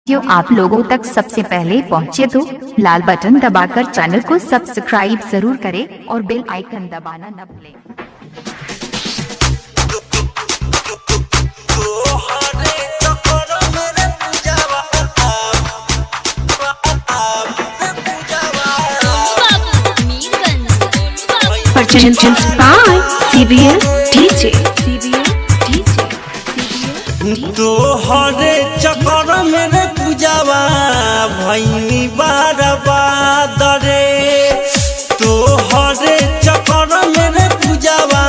Video आप लोगों तक सबसे पहले पहुंचे तो लाल बटन दबाकर चैनल को सब्सक्राइब जरूर करें और बेल आइकन दबाना न भूलें। Purchased by CBL DJ। तोहरे चक्कर मेरे पूजावा भैनी बारबाद रे, तोहरे चक्कर मेरे पूजावा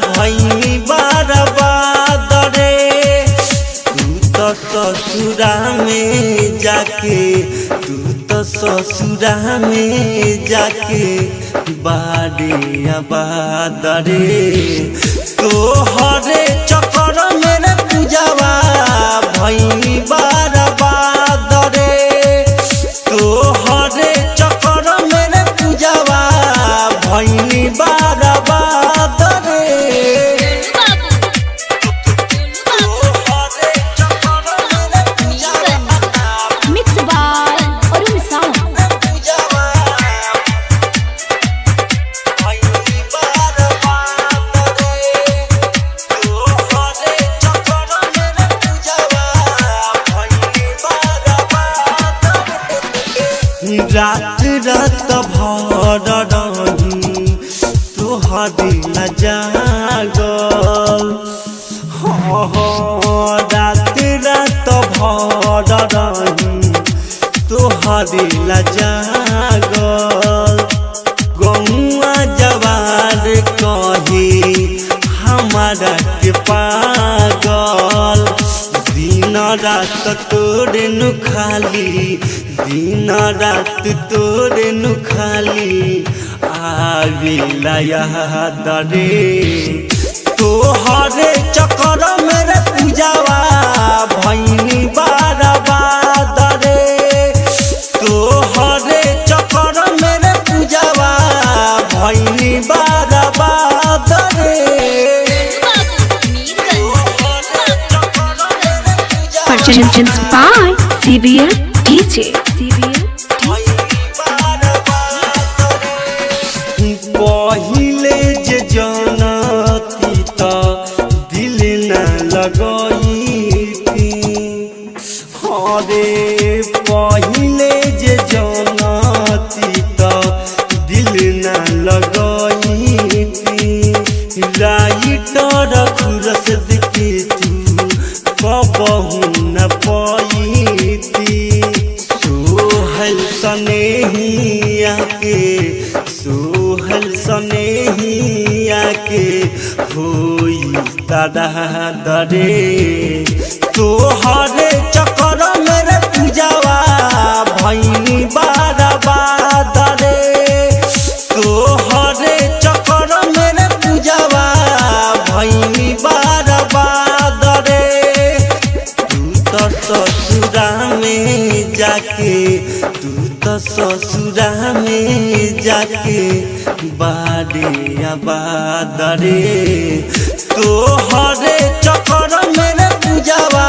भैनी बारबाद रे। तू तो ससुरा में जाके, तू तो ससुरा में जाके बारे आबाद रे। तोहरे चक्कर मेरे पूजावा भैनी बारबाद रे, तोहरे चक्कर मेरे पूजावा भैनी बारबाद रे। तोहरे चक्कर मेरे पूजावा Mixed by Arun Sound। पूजावा भैनी बारबाद रे। तोहरे चक्कर मेरे पूजावा भैनी बारबाद रे। रात रात भर रही तोहरे न जागल, रात रात भर रही तोहरे न जागल। गौआ जवार कहे हमारा के पागल, दिन रात तोरे नु खाली, दिन रात तोरे नु खाली आवेला याद रे। तोहरे चक्कर मेरे पूजावा भैनी बारबाद रे, तोहरे चक्कर मेरे पूजावा भैनी बारबाद रे। Purchased by CBL DJ। पहिले जे जानती त दिल न लगईती, हरे पहिले जे जानती त दिल न लगईती। राइटर खुरस दिखे तू कबहू न पईती, सोहल सनेहिया के, सोहल सनेहिया के होई तड़ाद रे। तोहरे चक्कर मेरे पूजावा भैनी बारबाद रे, तोहरे चक्कर मेरे पूजावा भैनी बारबाद रे। तू तो ससुरा में जाके, तू तो ससुरा में जाके बारे आबाद रे। तोहरे चक्कर मेरे पूजावा